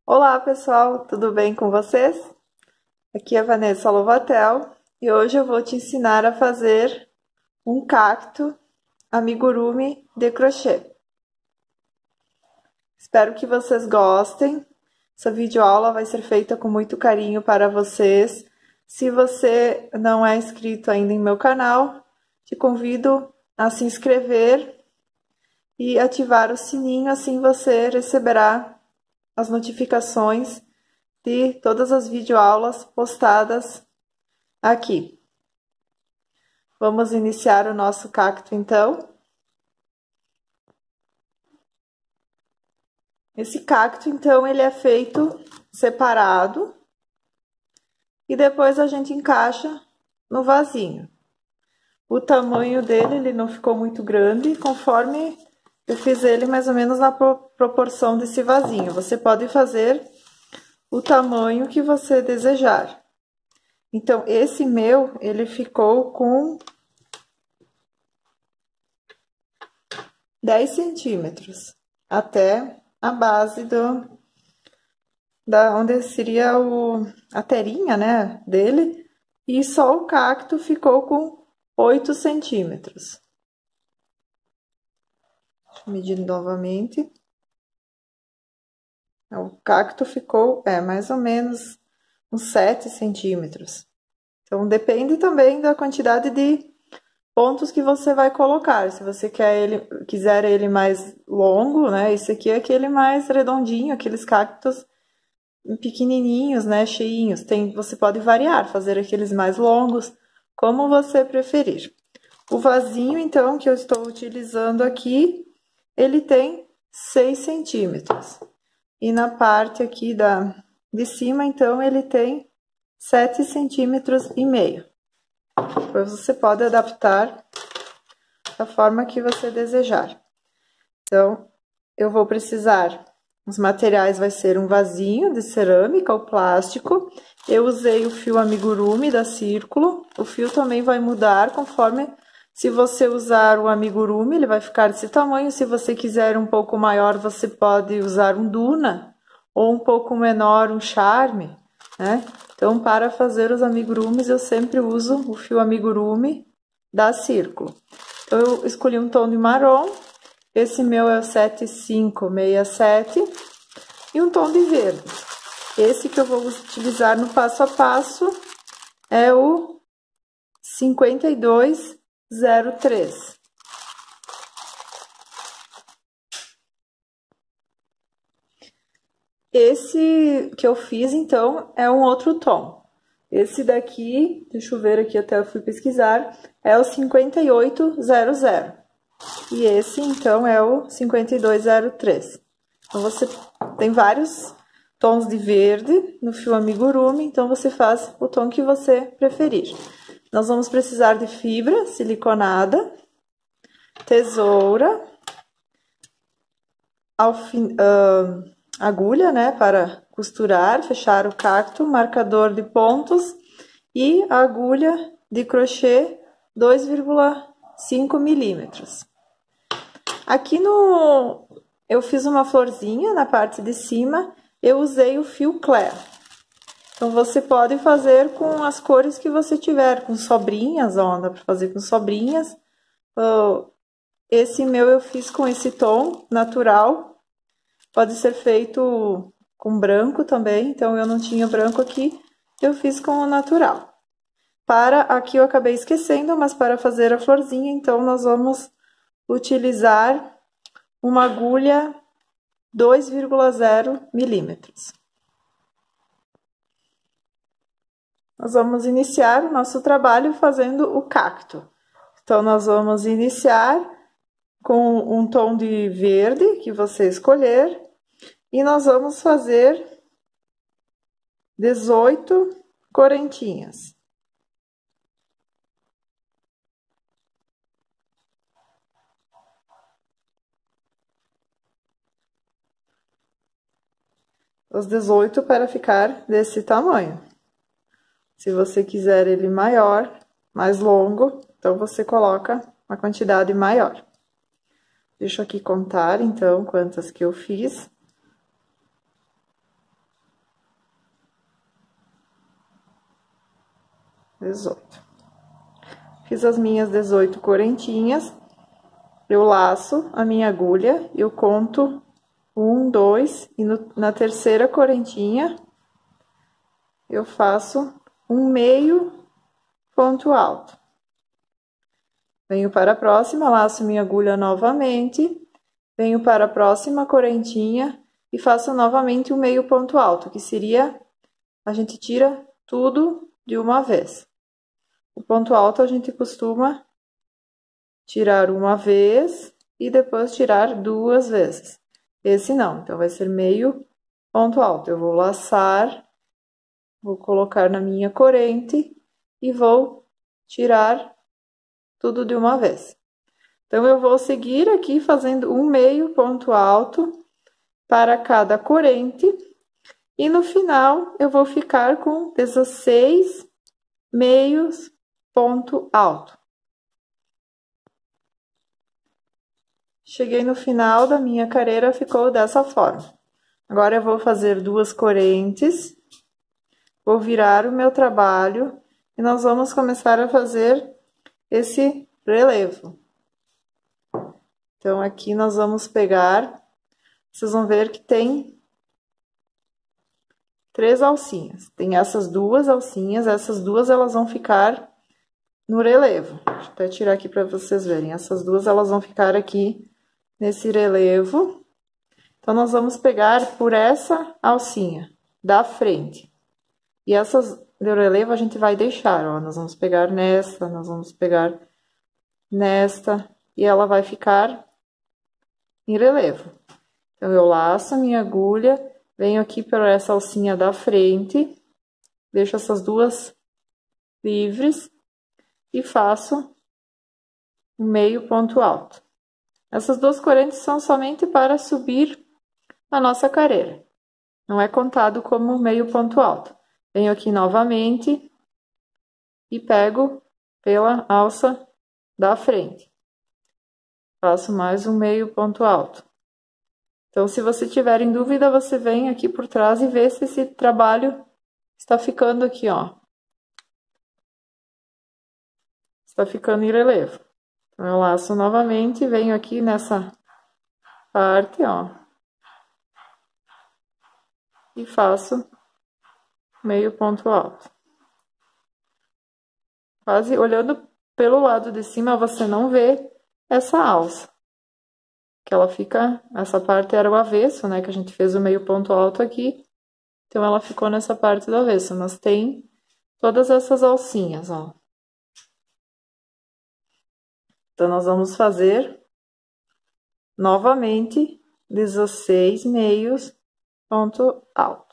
Olá pessoal, tudo bem com vocês? Aqui é a Vanessa Lovatel e hoje eu vou te ensinar a fazer um cacto amigurumi de crochê. Espero que vocês gostem. Essa videoaula vai ser feita com muito carinho para vocês. Se você não é inscrito ainda em meu canal, te convido a se inscrever e ativar o sininho, assim você receberá as notificações de todas as videoaulas postadas aqui. Vamos iniciar o nosso cacto, então. Esse cacto, então, ele é feito separado e depois a gente encaixa no vasinho. O tamanho dele, ele não ficou muito grande, conforme eu fiz ele mais ou menos na proporção desse vasinho. Você pode fazer o tamanho que você desejar. Então, esse meu, ele ficou com 10 centímetros, até a base onde seria a terinha, né, dele, e só o cacto ficou com 8 centímetros. Deixa eu medir novamente. O cacto ficou, mais ou menos uns 7 centímetros. Então, depende também da quantidade de pontos que você vai colocar. Se você quiser ele mais longo, né? Esse aqui é aquele mais redondinho, aqueles cactos pequenininhos, né? Cheinhos. Você pode variar, fazer aqueles mais longos, como você preferir. O vasinho, então, que eu estou utilizando aqui, ele tem 6 centímetros. E na parte aqui de cima, então, ele tem 7 centímetros e meio. Depois você pode adaptar da forma que você desejar. Então, eu vou precisar, os materiais vai ser um vasinho de cerâmica ou plástico. Eu usei o fio amigurumi da Círculo. O fio também vai mudar conforme, se você usar o amigurumi, ele vai ficar desse tamanho. Se você quiser um pouco maior, você pode usar um Duna, ou um pouco menor, um Charme, né? Então, para fazer os amigurumis, eu sempre uso o fio amigurumi da Círculo. Então, eu escolhi um tom de marrom. Esse meu é o 7567 e um tom de verde. Esse que eu vou utilizar no passo a passo é o 5203. Esse que eu fiz, então, é um outro tom. Esse daqui, deixa eu ver aqui, até eu fui pesquisar, é o 5800. E esse, então, é o 5203. Então, você tem vários tons de verde no fio amigurumi, então você faz o tom que você preferir. Nós vamos precisar de fibra siliconada, tesoura, agulha, né, para costurar, fechar o cacto, marcador de pontos e agulha de crochê 2,5 milímetros. Aqui eu fiz uma florzinha na parte de cima, eu usei o fio Clair. Então, você pode fazer com as cores que você tiver, com sobrinhas, ó, dá para fazer com sobrinhas. Esse meu eu fiz com esse tom natural, pode ser feito com branco também, então eu não tinha branco aqui, eu fiz com o natural. Aqui eu acabei esquecendo, mas para fazer a florzinha, então nós vamos utilizar uma agulha 2,0 milímetros. Nós vamos iniciar o nosso trabalho fazendo o cacto. Então, nós vamos iniciar com um tom de verde que você escolher e nós vamos fazer 18 correntinhas. Os 18 para ficar desse tamanho. Se você quiser ele maior, mais longo, então você coloca uma quantidade maior. Deixa eu aqui contar, então, quantas que eu fiz. Fiz as minhas 18 correntinhas. Eu laço a minha agulha, eu conto 1, 2, e na terceira correntinha, eu faço um meio ponto alto. Venho para a próxima, laço minha agulha novamente, venho para a próxima correntinha e faço novamente um meio ponto alto, que seria, a gente tira tudo de uma vez. O ponto alto a gente costuma tirar uma vez e depois tirar 2 vezes. Esse não, então vai ser meio ponto alto. Eu vou laçar, vou colocar na minha corrente e vou tirar tudo de uma vez. Então, eu vou seguir aqui fazendo um meio ponto alto para cada corrente e no final eu vou ficar com 16 meios ponto alto. Cheguei no final da minha carreira, ficou dessa forma. Agora, eu vou fazer 2 correntes, vou virar o meu trabalho e nós vamos começar a fazer esse relevo. Então, aqui nós vamos pegar, vocês vão ver que tem 3 alcinhas. Tem essas 2 alcinhas, essas 2 elas vão ficar no relevo. Deixa eu até tirar aqui para vocês verem. Essas 2 elas vão ficar aqui nesse relevo. Então, nós vamos pegar por essa alcinha da frente. E essas do relevo a gente vai deixar, ó. Nós vamos pegar nessa, nós vamos pegar nesta, e ela vai ficar em relevo. Então, eu laço a minha agulha, venho aqui por essa alcinha da frente, deixo essas 2 livres e faço um meio ponto alto. Essas 2 correntes são somente para subir a nossa carreira. Não é contado como meio ponto alto. Venho aqui novamente e pego pela alça da frente. Faço mais um meio ponto alto. Então, se você tiver em dúvida, você vem aqui por trás e vê se esse trabalho está ficando aqui, ó. Está ficando em relevo. Então, eu laço novamente, venho aqui nessa parte, ó. E faço meio ponto alto. Quase olhando pelo lado de cima, você não vê essa alça. Que ela fica, essa parte era o avesso, né? Que a gente fez o meio ponto alto aqui. Então, ela ficou nessa parte do avesso, mas tem todas essas alcinhas, ó. Então, nós vamos fazer novamente 16 meios ponto alto.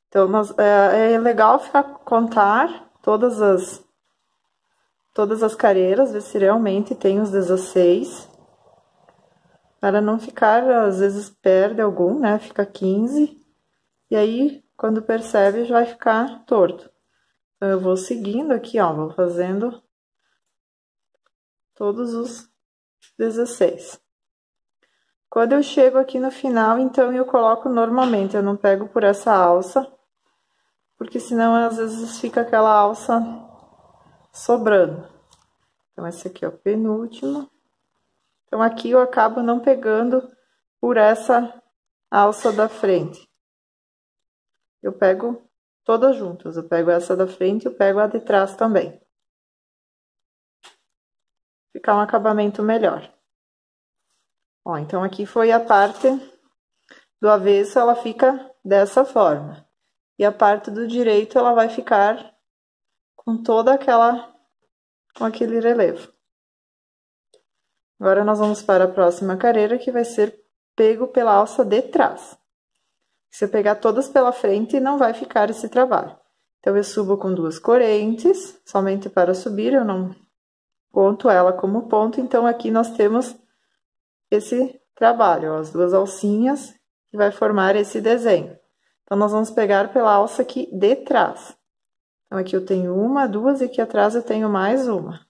Então, é legal contar todas as carreiras, ver se realmente tem os 16, para não ficar, às vezes perde algum, né? Fica 15, e aí, quando percebe, já vai ficar torto. Então, eu vou seguindo aqui, ó, vou fazendo todos os 16. Quando eu chego aqui no final, então, eu coloco normalmente, eu não pego por essa alça, porque senão, às vezes, fica aquela alça sobrando. Então, esse aqui é o penúltimo. Então, aqui eu acabo não pegando por essa alça da frente. Eu pego todas juntas, eu pego essa da frente e eu pego a de trás também. Ficar um acabamento melhor. Ó, então, aqui foi a parte do avesso, ela fica dessa forma. E a parte do direito, ela vai ficar com toda com aquele relevo. Agora, nós vamos para a próxima carreira, que vai ser pego pela alça de trás. Se eu pegar todas pela frente, não vai ficar esse trabalho. Então, eu subo com 2 correntes, somente para subir, eu não conto ela como ponto. Então, aqui nós temos esse trabalho, ó, as 2 alcinhas, que vai formar esse desenho. Então, nós vamos pegar pela alça aqui de trás. Então, aqui eu tenho 1, 2, e aqui atrás eu tenho mais uma.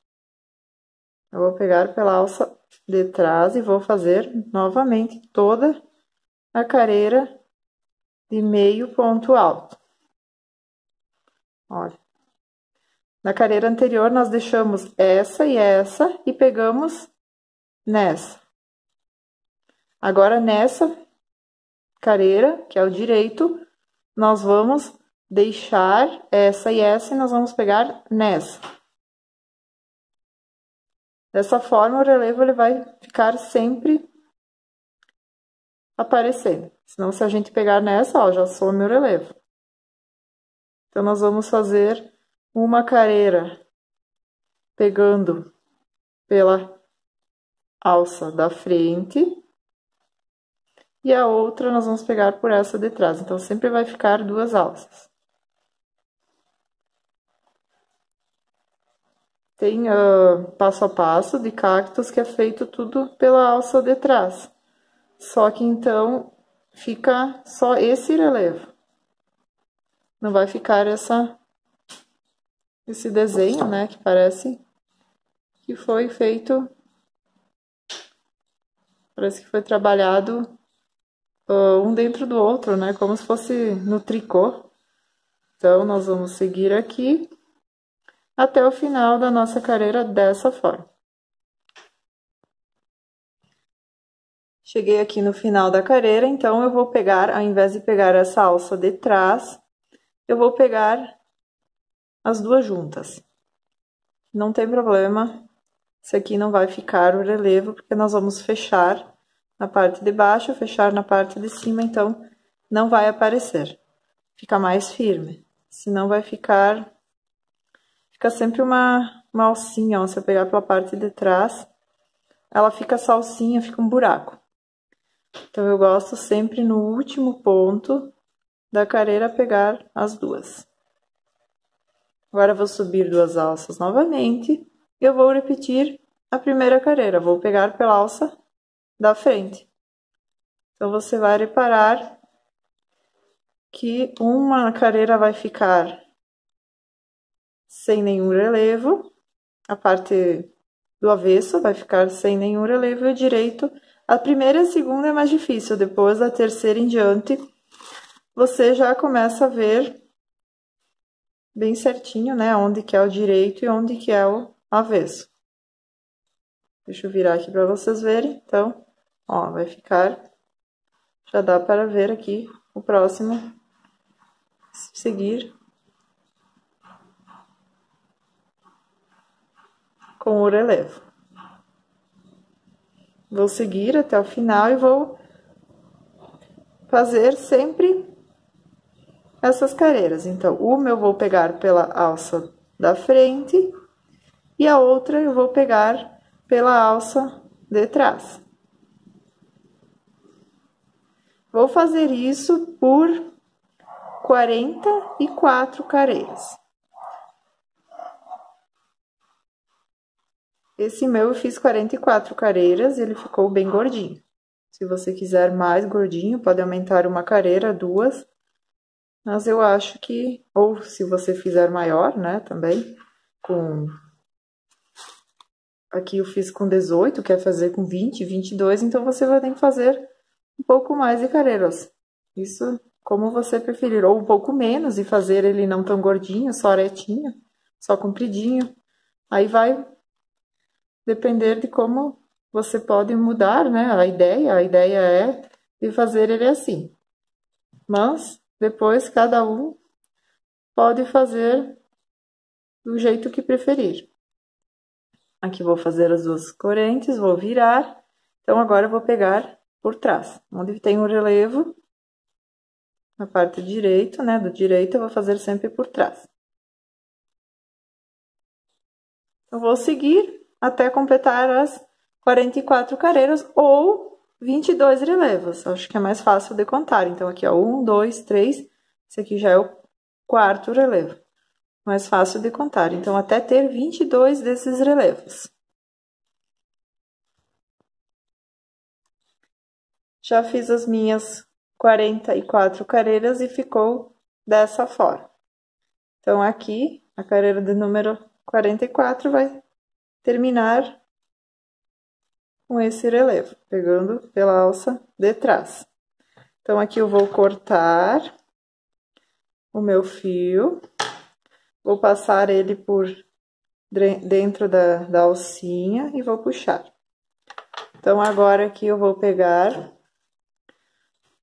Eu vou pegar pela alça de trás e vou fazer novamente toda a carreira de meio ponto alto. Olha. Na carreira anterior, nós deixamos essa e pegamos nessa. Agora, nessa carreira, que é o direito, nós vamos deixar essa e nós vamos pegar nessa. Dessa forma, o relevo ele vai ficar sempre aparecendo. Senão, se a gente pegar nessa, ó, já some o relevo. Então, nós vamos fazer uma carreira pegando pela alça da frente e a outra nós vamos pegar por essa de trás. Então, sempre vai ficar duas alças. Tem passo a passo de cactos que é feito tudo pela alça de trás. Só que, então, fica só esse relevo. Não vai ficar esse desenho, né, que parece que foi feito, parece que foi trabalhado um dentro do outro, né, como se fosse no tricô. Então, nós vamos seguir aqui até o final da nossa carreira dessa forma. Cheguei aqui no final da carreira, então eu vou pegar, ao invés de pegar essa alça de trás, eu vou pegar as duas juntas. Não tem problema, esse aqui não vai ficar o relevo, porque nós vamos fechar na parte de baixo, fechar na parte de cima, então não vai aparecer. Fica mais firme, senão vai ficar... Fica sempre uma alcinha, ó, se eu pegar pela parte de trás, ela fica essa alcinha, fica um buraco. Então, eu gosto sempre no último ponto da carreira pegar as duas. Agora, eu vou subir duas alças novamente e eu vou repetir a primeira carreira. Vou pegar pela alça da frente. Então, você vai reparar que uma carreira vai ficar sem nenhum relevo, a parte do avesso vai ficar sem nenhum relevo e o direito, a primeira e a segunda é mais difícil, depois da terceira em diante, você já começa a ver bem certinho, né, onde que é o direito e onde que é o avesso. Deixa eu virar aqui para vocês verem, então, ó, vai ficar, já dá para ver aqui o próximo, seguir com o relevo. Vou seguir até o final e vou fazer sempre essas carreiras. Então, uma eu vou pegar pela alça da frente e a outra eu vou pegar pela alça de trás. Vou fazer isso por 44 carreiras. Esse meu eu fiz 44 carreiras, ele ficou bem gordinho. Se você quiser mais gordinho, pode aumentar uma carreira, duas. Mas eu acho que, ou se você fizer maior, né, também, com... Aqui eu fiz com 18, quer fazer com 20, 22, então você vai ter que fazer um pouco mais de carreiras. Isso como você preferir, ou um pouco menos e fazer ele não tão gordinho, só retinho, só compridinho. Aí vai depender de como você pode mudar, né, a ideia é de fazer ele assim. Mas depois cada um pode fazer do jeito que preferir. Aqui vou fazer as duas correntes, vou virar. Então, agora eu vou pegar por trás. Onde tem um relevo, na parte direita, né, do direito, eu vou fazer sempre por trás. Eu vou seguir até completar as 44 carreiras ou 22 relevos. Acho que é mais fácil de contar. Então, aqui, ó, 1, 2, 3. Esse aqui já é o quarto relevo. Mais fácil de contar. Então, até ter 22 desses relevos. Já fiz as minhas 44 carreiras e ficou dessa forma. Então, aqui, a carreira de número 44 vai terminar com esse relevo, pegando pela alça de trás. Então, aqui eu vou cortar o meu fio, vou passar ele por dentro da alcinha e vou puxar. Então, agora aqui eu vou pegar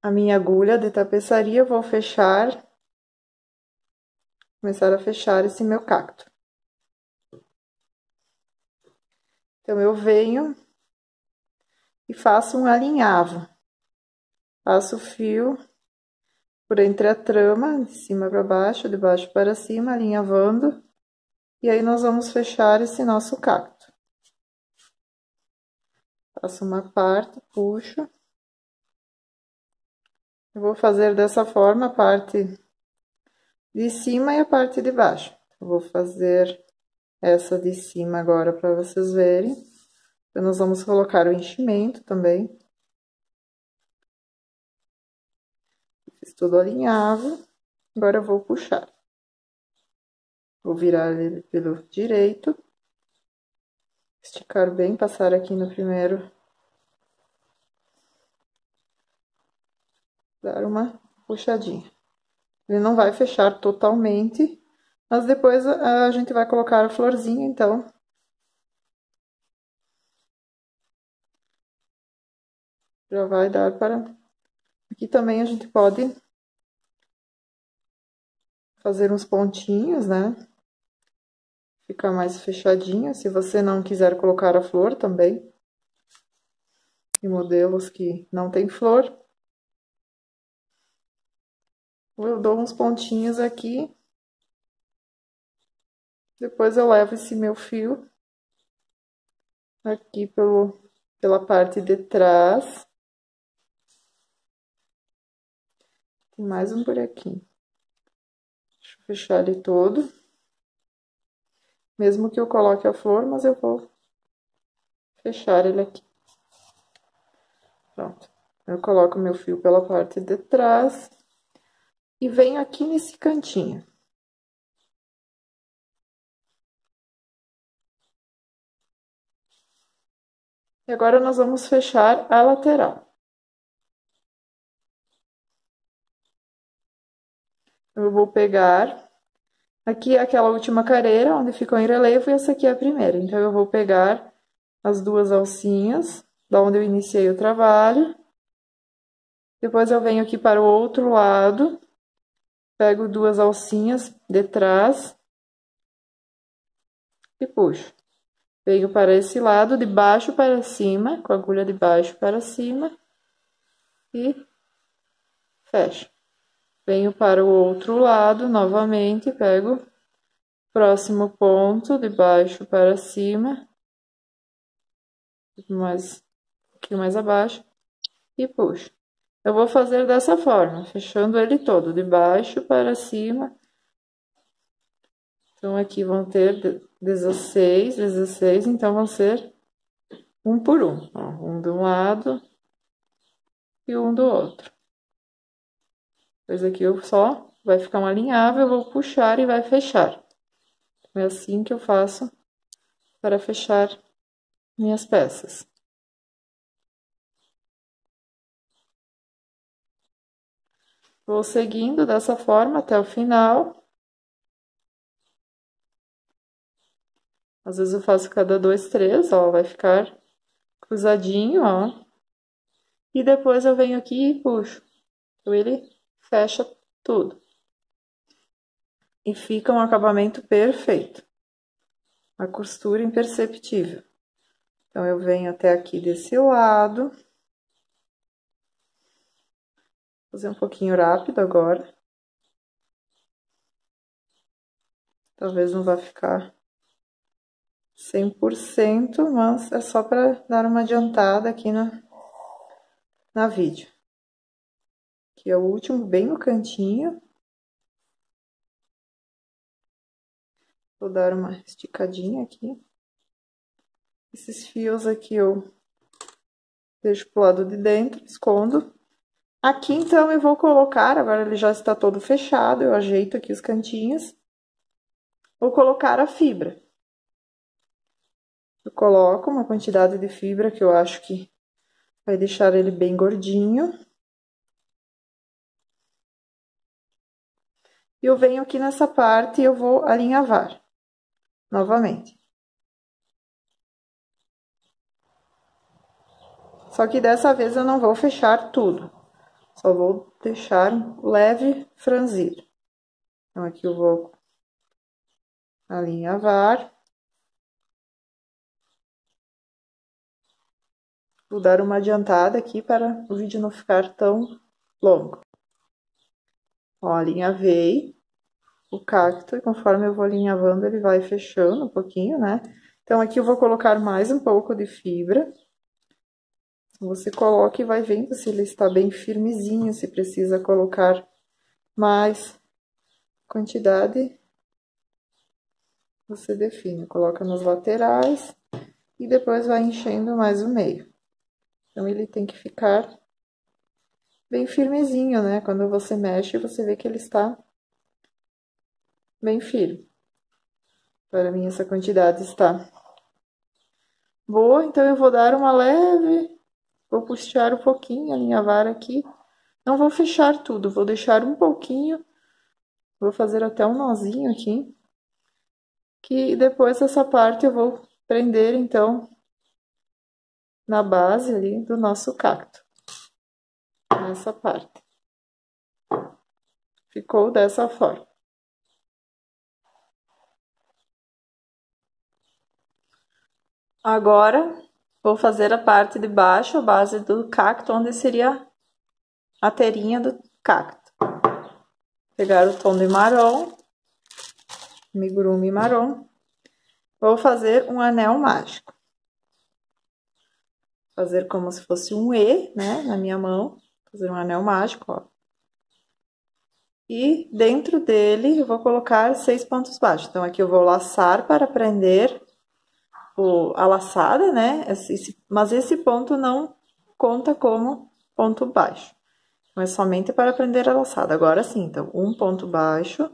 a minha agulha de tapeçaria, vou fechar, começar a fechar esse meu cacto. Então, eu venho e faço um alinhavo. Passo o fio por entre a trama, de cima para baixo, de baixo para cima, alinhavando. E aí, nós vamos fechar esse nosso cacto. Faço uma parte, puxo. Eu vou fazer dessa forma a parte de cima e a parte de baixo. Eu vou fazer essa de cima agora para vocês verem. Então, nós vamos colocar o enchimento também. Fiz tudo alinhavo. Agora eu vou puxar. Vou virar ele pelo direito. Esticar bem, passar aqui no primeiro. Dar uma puxadinha. Ele não vai fechar totalmente, mas depois a gente vai colocar a florzinha, então. Já vai dar para... Aqui também a gente pode fazer uns pontinhos, né? Ficar mais fechadinho, se você não quiser colocar a flor também. Tem modelos que não tem flor. Eu dou uns pontinhos aqui. Depois eu levo esse meu fio aqui pela parte de trás. Tem mais um buraquinho. Deixa eu fechar ele todo. Mesmo que eu coloque a flor, mas eu vou fechar ele aqui. Pronto. Eu coloco meu fio pela parte de trás e venho aqui nesse cantinho. E agora nós vamos fechar a lateral. Eu vou pegar aqui aquela última careira onde ficou em relevo e essa aqui é a primeira. Então, eu vou pegar as duas alcinhas da onde eu iniciei o trabalho. Depois eu venho aqui para o outro lado, pego duas alcinhas de trás e puxo. Venho para esse lado, de baixo para cima, com a agulha de baixo para cima e fecho. Venho para o outro lado, novamente, pego o próximo ponto, de baixo para cima, um pouquinho mais abaixo, e puxo. Eu vou fazer dessa forma, fechando ele todo, de baixo para cima. Então, aqui vão ter 16, então vão ser um por um. Ó, um de um lado e um do outro. Depois aqui eu só vai ficar um alinhável, eu vou puxar e vai fechar. É assim que eu faço para fechar minhas peças. Vou seguindo dessa forma até o final. Às vezes eu faço cada 2, 3, ó, vai ficar cruzadinho, ó. E depois eu venho aqui e puxo. Então, ele fecha tudo. E fica um acabamento perfeito. A costura imperceptível. Então, eu venho até aqui desse lado. Vou fazer um pouquinho rápido agora. Talvez não vá ficar 100%, mas é só para dar uma adiantada aqui na vídeo. Aqui é o último, bem no cantinho. Vou dar uma esticadinha aqui. Esses fios aqui eu deixo pro lado de dentro, escondo. Aqui, então, eu vou colocar, agora ele já está todo fechado, eu ajeito aqui os cantinhos. Vou colocar a fibra. Eu coloco uma quantidade de fibra que eu acho que vai deixar ele bem gordinho. E eu venho aqui nessa parte e eu vou alinhavar novamente. Só que dessa vez eu não vou fechar tudo, só vou deixar um leve franzido. Então, aqui eu vou alinhavar. Vou dar uma adiantada aqui para o vídeo não ficar tão longo. Ó, alinhavei o cacto e conforme eu vou alinhavando, ele vai fechando um pouquinho, né? Então, aqui eu vou colocar mais um pouco de fibra. Você coloca e vai vendo se ele está bem firmezinho, se precisa colocar mais quantidade. Você define, coloca nas laterais e depois vai enchendo mais o meio. Então, ele tem que ficar bem firmezinho, né? Quando você mexe, você vê que ele está bem firme. Para mim, essa quantidade está boa, então eu vou dar uma leve, vou puxar um pouquinho, alinhavar aqui. Não vou fechar tudo, vou deixar um pouquinho, vou fazer até um nozinho aqui. Que depois essa parte eu vou prender, então, na base ali do nosso cacto. Nessa parte. Ficou dessa forma. Agora, vou fazer a parte de baixo, a base do cacto, onde seria a teirinha do cacto. Pegar o tom de marrom, amigurumi marrom. Vou fazer um anel mágico. Fazer como se fosse um E, né, na minha mão. Fazer um anel mágico, ó. E dentro dele eu vou colocar 6 pontos baixos. Então, aqui eu vou laçar para prender a laçada, né? Mas esse ponto não conta como ponto baixo. Então, é somente para prender a laçada. Agora sim, então, um ponto baixo,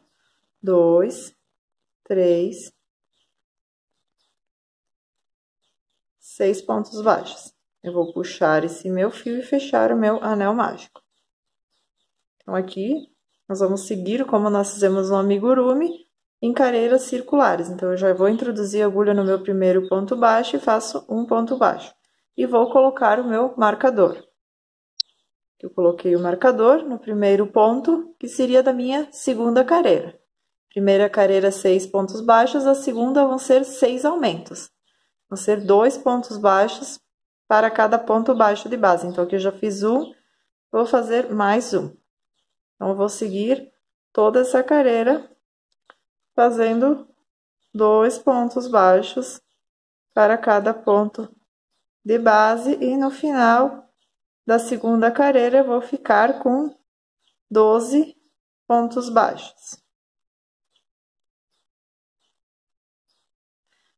2, 3, 6 pontos baixos. Eu vou puxar esse meu fio e fechar o meu anel mágico. Então, aqui, nós vamos seguir como nós fizemos no amigurumi, em carreiras circulares. Então, eu já vou introduzir a agulha no meu primeiro ponto baixo e faço um ponto baixo. E vou colocar o meu marcador. Eu coloquei o marcador no primeiro ponto, que seria da minha segunda carreira. Primeira carreira, 6 pontos baixos, a segunda vão ser 6 aumentos. Vão ser 2 pontos baixos para cada ponto baixo de base. Então, aqui eu já fiz um, vou fazer mais um. Então, eu vou seguir toda essa carreira fazendo 2 pontos baixos para cada ponto de base e no final da segunda carreira eu vou ficar com 12 pontos baixos.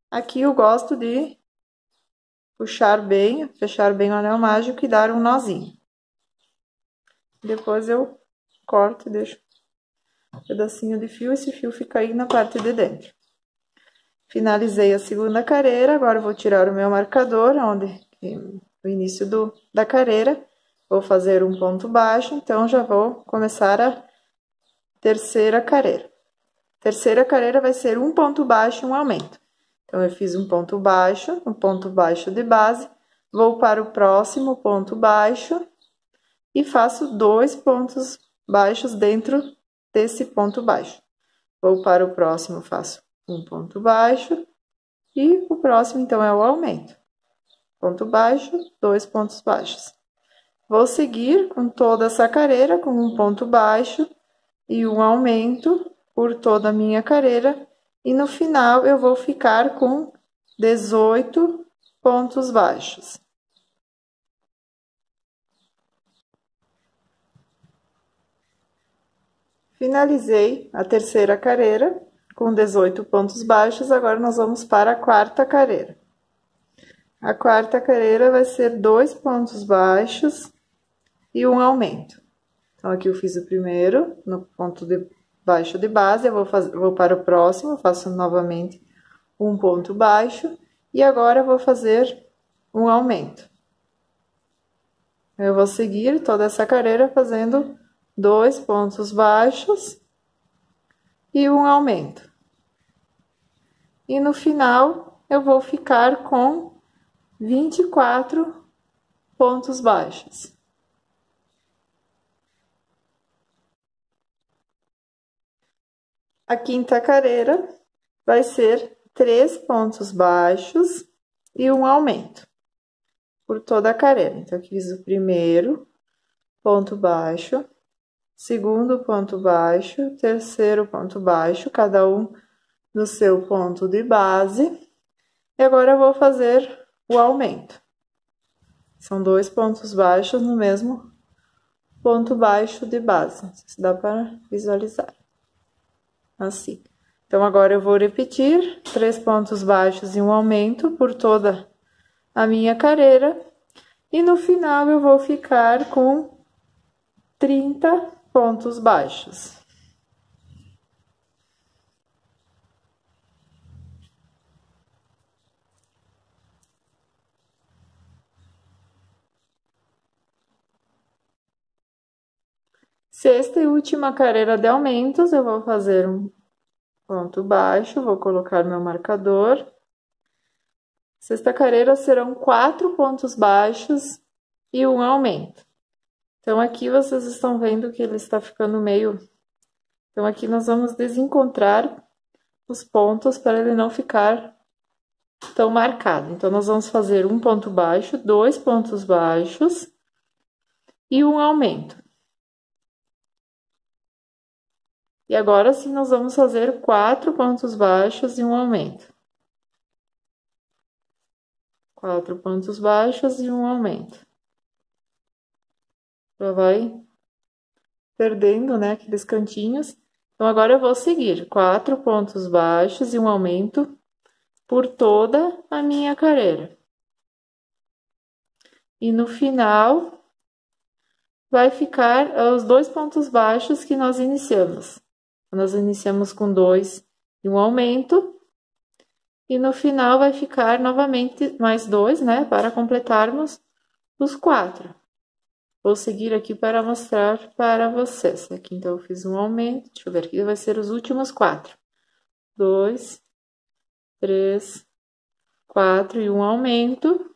Aqui eu gosto de puxar bem, fechar bem o anel mágico e dar um nozinho. Depois eu corto e deixo um pedacinho de fio, esse fio fica aí na parte de dentro. Finalizei a segunda carreira, agora eu vou tirar o meu marcador, o início da carreira, vou fazer um ponto baixo, então já vou começar a terceira carreira. Terceira carreira vai ser um ponto baixo e um aumento. Então, eu fiz um ponto baixo de base, vou para o próximo ponto baixo e faço 2 pontos baixos dentro desse ponto baixo. Vou para o próximo, faço um ponto baixo e o próximo, então, é o aumento. Ponto baixo, 2 pontos baixos. Vou seguir com toda essa carreira com um ponto baixo e um aumento por toda a minha carreira. E no final, eu vou ficar com 18 pontos baixos. Finalizei a terceira carreira com 18 pontos baixos, agora nós vamos para a quarta carreira. A quarta carreira vai ser 2 pontos baixos e um aumento. Então, aqui eu fiz o primeiro, no ponto baixo de base, eu vou para o próximo, faço novamente um ponto baixo E agora eu vou fazer um aumento. Eu vou seguir toda essa carreira fazendo 2 pontos baixos e um aumento. E no final, eu vou ficar com 24 pontos baixos. A quinta carreira vai ser 3 pontos baixos e um aumento por toda a carreira. Então, aqui fiz o primeiro ponto baixo, segundo ponto baixo, terceiro ponto baixo, cada um no seu ponto de base. E agora eu vou fazer o aumento. São 2 pontos baixos no mesmo ponto baixo de base. Não sei se dá para visualizar. Assim. Então, agora eu vou repetir 3 pontos baixos e um aumento por toda a minha carreira. E no final, eu vou ficar com 30 pontos baixos. Sexta e última carreira de aumentos, eu vou fazer um ponto baixo, vou colocar meu marcador. Sexta carreira serão 4 pontos baixos e um aumento. Então, aqui vocês estão vendo que ele está ficando meio... Então, aqui nós vamos desencontrar os pontos para ele não ficar tão marcado. Então, nós vamos fazer um ponto baixo, 2 pontos baixos e um aumento. E agora sim, nós vamos fazer 4 pontos baixos e um aumento. 4 pontos baixos e um aumento. Já vai perdendo, né, aqueles cantinhos. Então, agora eu vou seguir 4 pontos baixos e um aumento por toda a minha carreira. E no final, vai ficar os 2 pontos baixos que nós iniciamos. Nós iniciamos com 2 e um aumento. E no final vai ficar novamente mais 2, né? Para completarmos os 4. Vou seguir aqui para mostrar para vocês. Aqui então eu fiz um aumento. Deixa eu ver aqui, vai ser os últimos 4. 2, 3, 4 e um aumento.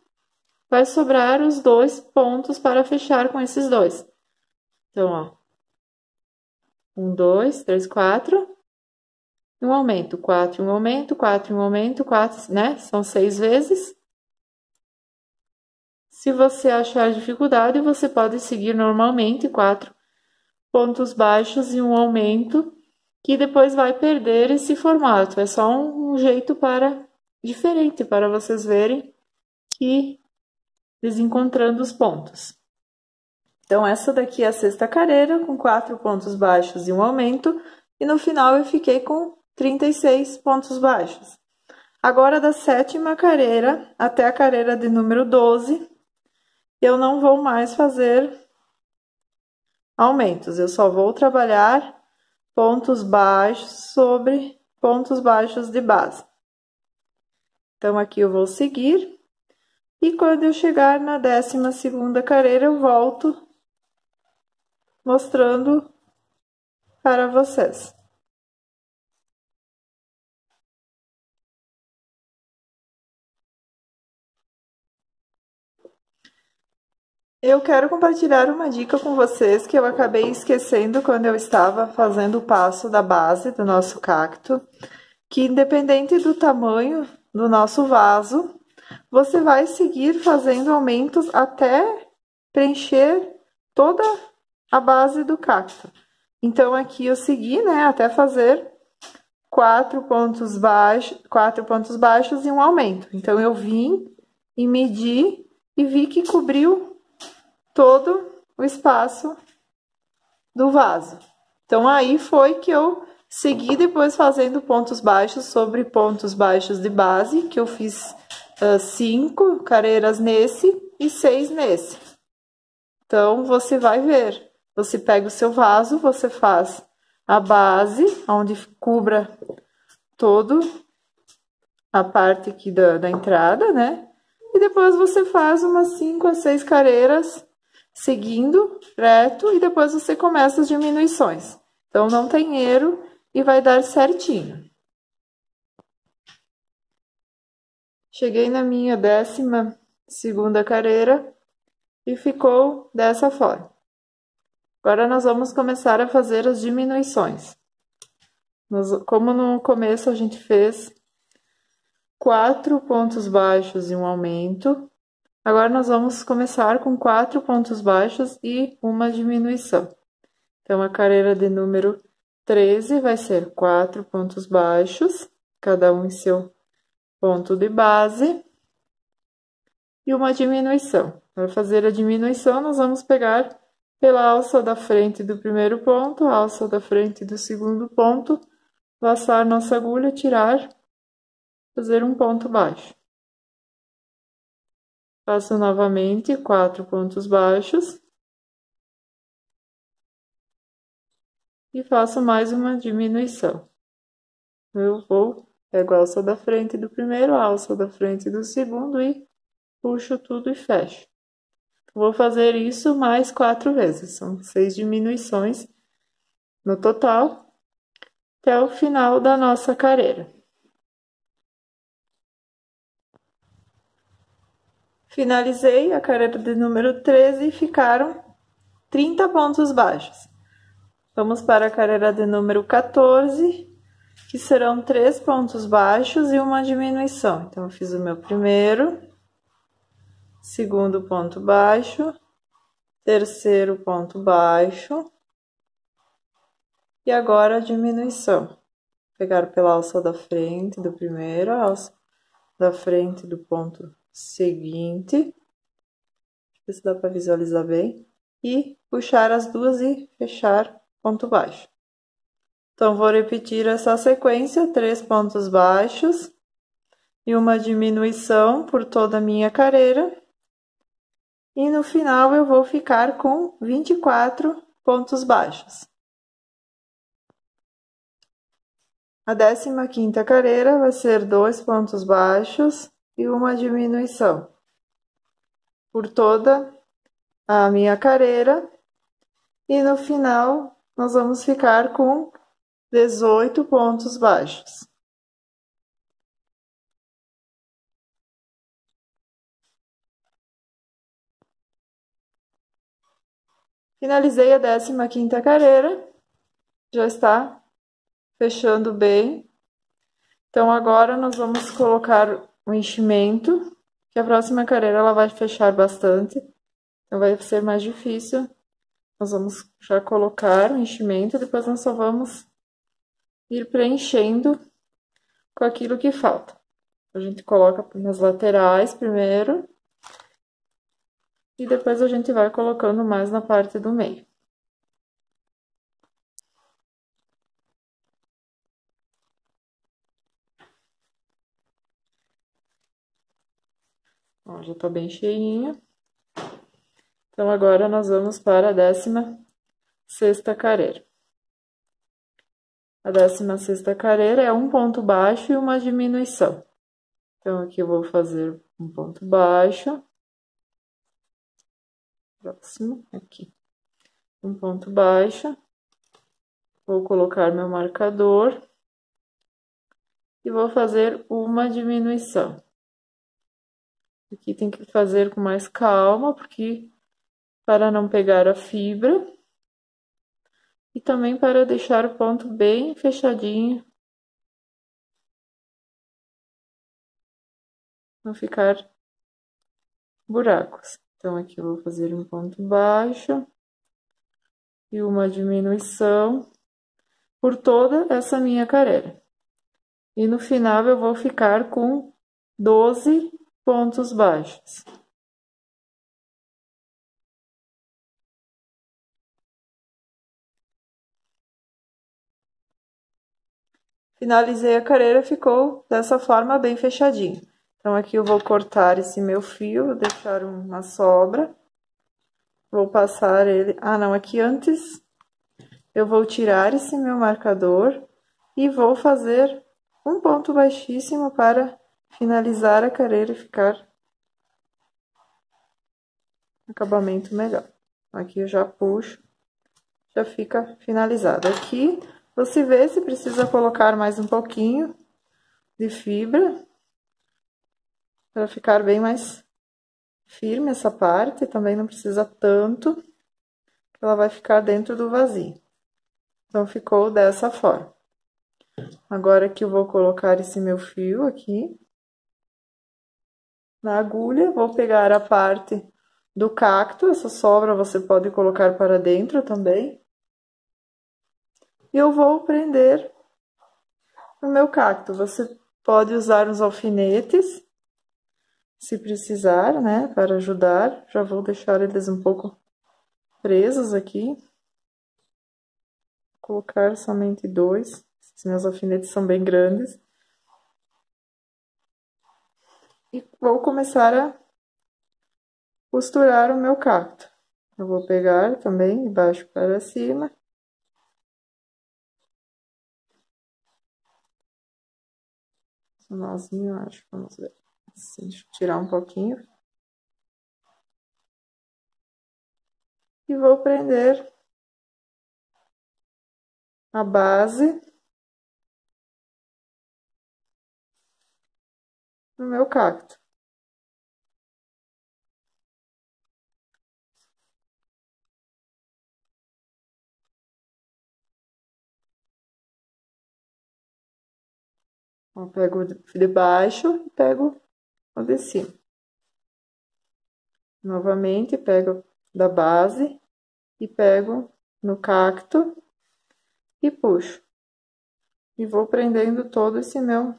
Vai sobrar os 2 pontos para fechar com esses 2. Então, ó. 1, 2, 3, 4. Um aumento, 4 e um aumento, 4 e um aumento, 4, né? São 6 vezes. Se você achar dificuldade, você pode seguir normalmente 4 pontos baixos e um aumento, que depois vai perder esse formato. É só um jeito diferente para vocês verem que desencontrando os pontos. Então, essa daqui é a sexta carreira, com 4 pontos baixos e um aumento, e no final eu fiquei com 36 pontos baixos. Agora, da sétima carreira até a carreira de número 12, eu não vou mais fazer aumentos, eu só vou trabalhar pontos baixos sobre pontos baixos de base. Então, aqui eu vou seguir, e quando eu chegar na 12ª carreira, eu volto mostrando para vocês. Eu quero compartilhar uma dica com vocês que eu acabei esquecendo quando eu estava fazendo o passo da base do nosso cacto, que independente do tamanho do nosso vaso, você vai seguir fazendo aumentos até preencher toda a base do cacto. Então, aqui eu segui, né, até fazer 4 pontos baixos e um aumento. Então, eu vim e medi e vi que cobriu todo o espaço do vaso. Então, aí foi que eu segui depois fazendo pontos baixos sobre pontos baixos de base, que eu fiz 5 carreiras nesse e 6 nesse. Então, você vai ver. Você pega o seu vaso, você faz a base, onde cubra todo a parte aqui da entrada, né? E depois você faz umas 5 a 6 careiras seguindo reto e depois você começa as diminuições. Então, não tem erro e vai dar certinho. Cheguei na minha 12ª careira e ficou dessa forma. Agora, nós vamos começar a fazer as diminuições. Como no começo a gente fez 4 pontos baixos e um aumento, agora nós vamos começar com 4 pontos baixos e uma diminuição. Então, a careira de número 13 vai ser 4 pontos baixos, cada um em seu ponto de base, e uma diminuição. Para fazer a diminuição, nós vamos pegar pela alça da frente do primeiro ponto, a alça da frente do segundo ponto, laçar nossa agulha, tirar, fazer um ponto baixo. Faço novamente 4 pontos baixos. E faço mais uma diminuição. Pego a alça da frente do primeiro, a alça da frente do segundo e puxo tudo e fecho. Vou fazer isso mais 4 vezes, são 6 diminuições no total, até o final da nossa careira. Finalizei a careira de número 13 e ficaram 30 pontos baixos. Vamos para a careira de número 14, que serão 3 pontos baixos e uma diminuição. Então, eu fiz o meu primeiro, segundo ponto baixo, terceiro ponto baixo, e agora a diminuição. Pegar pela alça da frente do primeiro, a alça da frente do ponto seguinte, deixa eu ver se dá para visualizar bem, e puxar as duas e fechar ponto baixo. Então, vou repetir essa sequência, 3 pontos baixos e uma diminuição por toda a minha careira. E no final, eu vou ficar com 24 pontos baixos. A 15ª careira vai ser 2 pontos baixos e uma diminuição por toda a minha careira. E no final, nós vamos ficar com 18 pontos baixos. Finalizei a 15ª careira, já está fechando bem. Então, agora nós vamos colocar o enchimento, que a próxima careira ela vai fechar bastante, então vai ser mais difícil. Nós vamos já colocar o enchimento, depois nós só vamos ir preenchendo com aquilo que falta. A gente coloca nas laterais primeiro, e depois a gente vai colocando mais na parte do meio. Ó, já tá bem cheinho. Então, agora nós vamos para a 16ª careira. A 16ª careira é um ponto baixo e uma diminuição. Então, aqui eu vou fazer um ponto baixo. Próximo, aqui. Um ponto baixo. Vou colocar meu marcador. E vou fazer uma diminuição. Aqui tem que fazer com mais calma, porque para não pegar a fibra. E também para deixar o ponto bem fechadinho. Não ficar buracos. Então, aqui eu vou fazer um ponto baixo e uma diminuição por toda essa minha careira. E no final eu vou ficar com 12 pontos baixos. Finalizei a careira, ficou dessa forma bem fechadinho. Então, aqui eu vou cortar esse meu fio, vou deixar uma sobra. Vou passar ele... Ah, não, aqui antes eu vou tirar esse meu marcador e vou fazer um ponto baixíssimo para finalizar a carreira e ficar acabamento melhor. Aqui eu já puxo, já fica finalizado. Aqui você vê se precisa colocar mais um pouquinho de fibra para ficar bem mais firme essa parte. Também não precisa tanto, que ela vai ficar dentro do vasinho. Então ficou dessa forma. Agora que eu vou colocar esse meu fio aqui na agulha, vou pegar a parte do cacto, essa sobra você pode colocar para dentro também. E eu vou prender no meu cacto. Você pode usar uns alfinetes, se precisar, né, para ajudar. Já vou deixar eles um pouco presos aqui. Vou colocar somente 2. Os meus alfinetes são bem grandes. E vou começar a costurar o meu cacto. Eu vou pegar também de baixo para cima. Um nozinho, acho. Vamos ver. Assim, deixa eu tirar um pouquinho. E vou prender a base no meu cacto. Eu pego o de baixo e pego o de cima. Novamente, pego da base e pego no cacto e puxo. E vou prendendo todo esse meu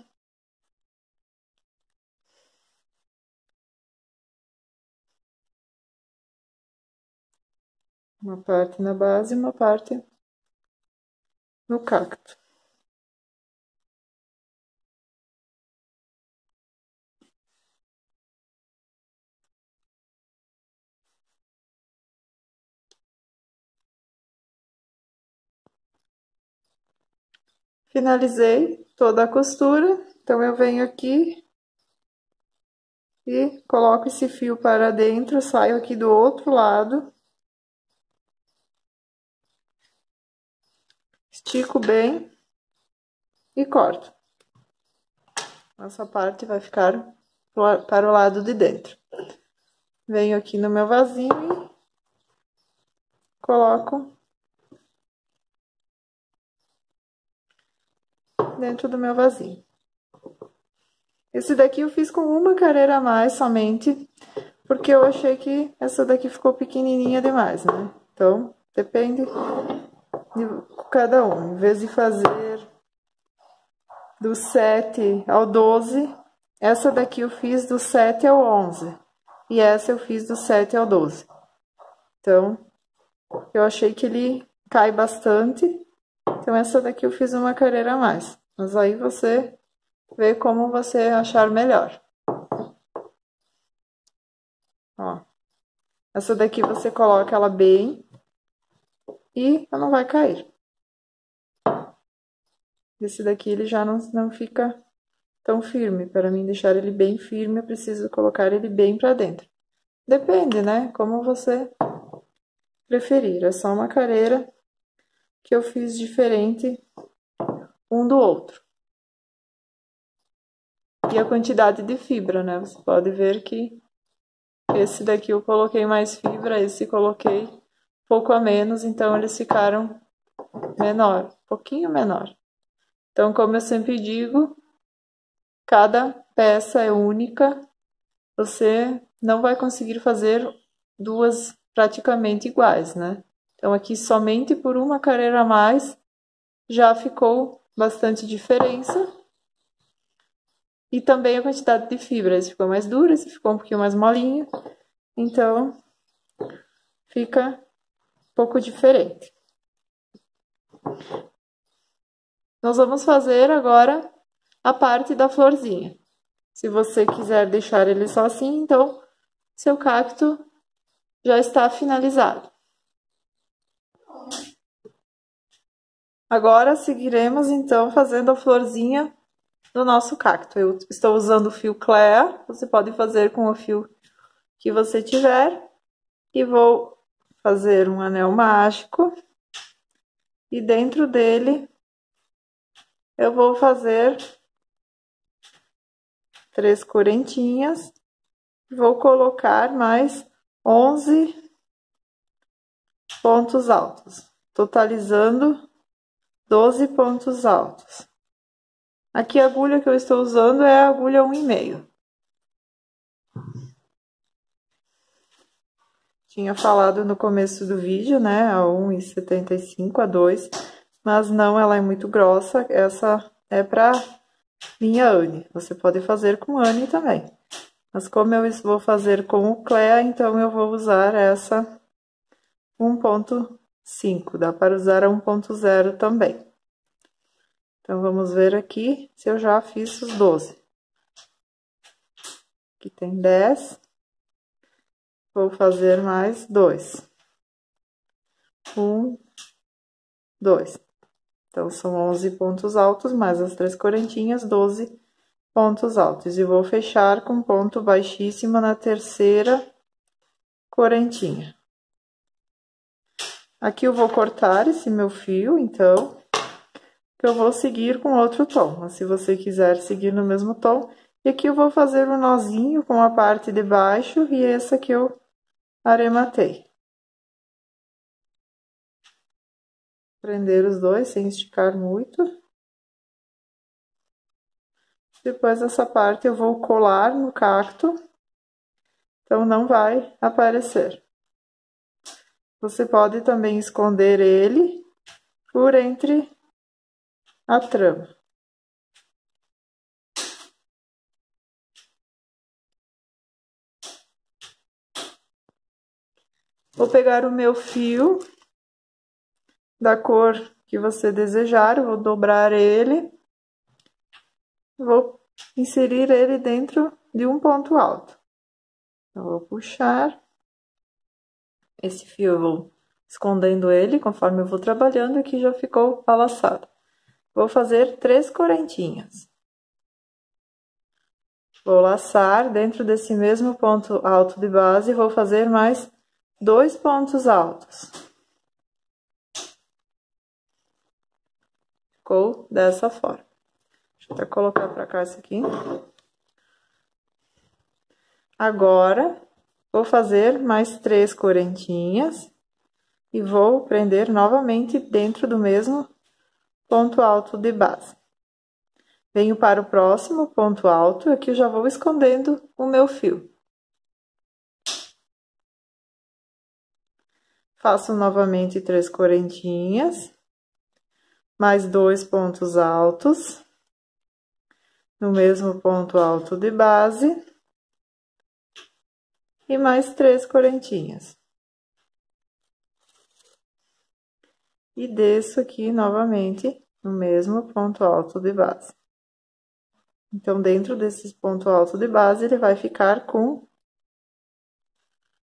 uma parte na base e uma parte no cacto. Finalizei toda a costura, então eu venho aqui e coloco esse fio para dentro, saio aqui do outro lado, estico bem e corto. Essa parte vai ficar para o lado de dentro. Venho aqui no meu vasinho e coloco dentro do meu vasinho. Esse daqui eu fiz com uma carreira a mais somente, porque eu achei que essa daqui ficou pequenininha demais, né? Então, depende de cada um. Em vez de fazer do 7 ao 12, essa daqui eu fiz do 7 ao 11. E essa eu fiz do 7 ao 12. Então, eu achei que ele cai bastante. Então, essa daqui eu fiz uma carreira a mais. Mas aí você vê como você achar melhor. Ó. Essa daqui você coloca ela bem e ela não vai cair. Esse daqui ele já não fica tão firme. Para mim deixar ele bem firme, eu preciso colocar ele bem para dentro. Depende, né? Como você preferir. É só uma carreira que eu fiz diferente um do outro. E a quantidade de fibra, né? Você pode ver que esse daqui eu coloquei mais fibra, esse coloquei pouco a menos, então eles ficaram menor, um pouquinho menor. Então, como eu sempre digo, cada peça é única, você não vai conseguir fazer duas praticamente iguais, né? Então, aqui somente por uma carreira a mais já ficou bastante diferença. E também a quantidade de fibra, esse ficou mais duro, esse ficou um pouquinho mais molinho, então fica um pouco diferente. Nós vamos fazer agora a parte da florzinha. Se você quiser deixar ele só assim, então seu cacto já está finalizado. Agora seguiremos então fazendo a florzinha do nosso cacto. Eu estou usando o fio Clea, você pode fazer com o fio que você tiver. E vou fazer um anel mágico. E dentro dele, eu vou fazer 3 correntinhas. Vou colocar mais 11 pontos altos, totalizando 12 pontos altos. Aqui a agulha que eu estou usando é a agulha 1,5. Tinha falado no começo do vídeo, né, a 1,75, a 2, mas não, ela é muito grossa, essa é para linha Anne. Você pode fazer com Anne também. Mas como eu vou fazer com o Clea, então eu vou usar essa 1,5. Dá para usar a 1,0 também. Então, vamos ver aqui se eu já fiz os 12. Aqui tem 10. Vou fazer mais 2. 1, 2. Então, são 11 pontos altos, mais as 3 correntinhas, 12 pontos altos. E vou fechar com ponto baixíssimo na terceira correntinha. Aqui eu vou cortar esse meu fio, então, que eu vou seguir com outro tom. Mas se você quiser seguir no mesmo tom, e aqui eu vou fazer um nozinho com a parte de baixo e essa que eu arrematei. Prender os dois sem esticar muito. Depois essa parte eu vou colar no cacto, então não vai aparecer. Você pode também esconder ele por entre a trama. Vou pegar o meu fio da cor que você desejar, eu vou dobrar ele, vou inserir ele dentro de um ponto alto. Eu vou puxar esse fio, eu vou escondendo ele conforme eu vou trabalhando, aqui já ficou alaçado. Vou fazer 3 correntinhas. Vou laçar dentro desse mesmo ponto alto de base e vou fazer mais 2 pontos altos. Ficou dessa forma. Deixa eu até colocar pra cá esse aqui. Agora, vou fazer mais 3 correntinhas e vou prender novamente dentro do mesmo ponto alto de base. Venho para o próximo ponto alto, aqui eu já vou escondendo o meu fio. Faço novamente 3 correntinhas, mais 2 pontos altos, no mesmo ponto alto de base, e mais 3 correntinhas. E desço aqui novamente no mesmo ponto alto de base. Então, dentro desse ponto alto de base, ele vai ficar com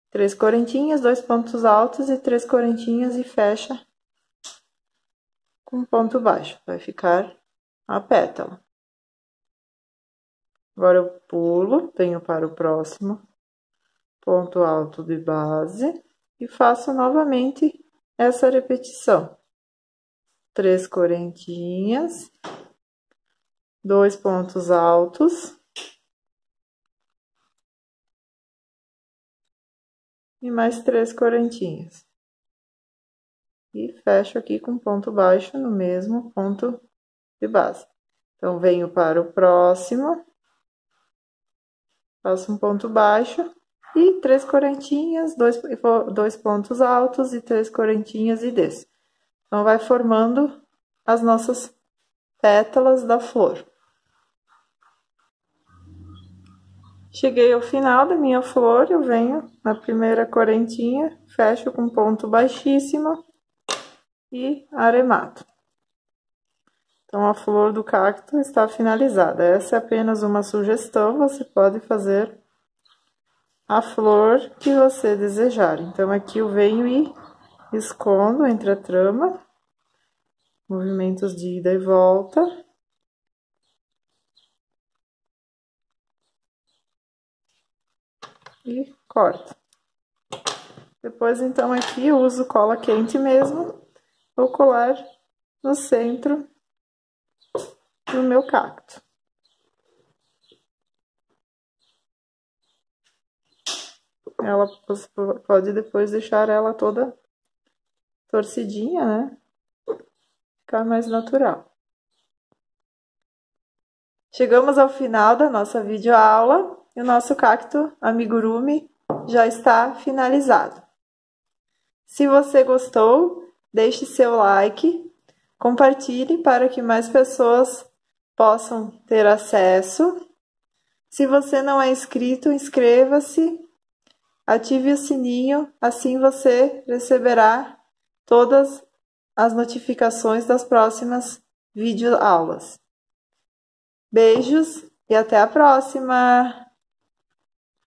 3 correntinhas, 2 pontos altos e 3 correntinhas e fecha com ponto baixo. Vai ficar a pétala. Agora, eu pulo, venho para o próximo ponto alto de base e faço novamente essa repetição. 3 correntinhas, 2 pontos altos e mais 3 correntinhas. E fecho aqui com ponto baixo no mesmo ponto de base. Então, venho para o próximo, faço um ponto baixo e 3 correntinhas, 2 pontos altos e 3 correntinhas e desço. Então, vai formando as nossas pétalas da flor. Cheguei ao final da minha flor, eu venho na primeira correntinha, fecho com ponto baixíssimo e arremato. Então, a flor do cacto está finalizada. Essa é apenas uma sugestão, você pode fazer a flor que você desejar. Então, aqui eu venho e escondo entre a trama, movimentos de ida e volta. e corto. Depois, então, aqui eu uso cola quente mesmo, vou colar no centro do meu cacto. Você pode depois deixar ela toda torcidinha, né? Ficar mais natural. Chegamos ao final da nossa videoaula e o nosso cacto amigurumi já está finalizado. Se você gostou, deixe seu like, compartilhe para que mais pessoas possam ter acesso. Se você não é inscrito, inscreva-se, ative o sininho, assim você receberá todas as notificações das próximas videoaulas. Beijos e até a próxima!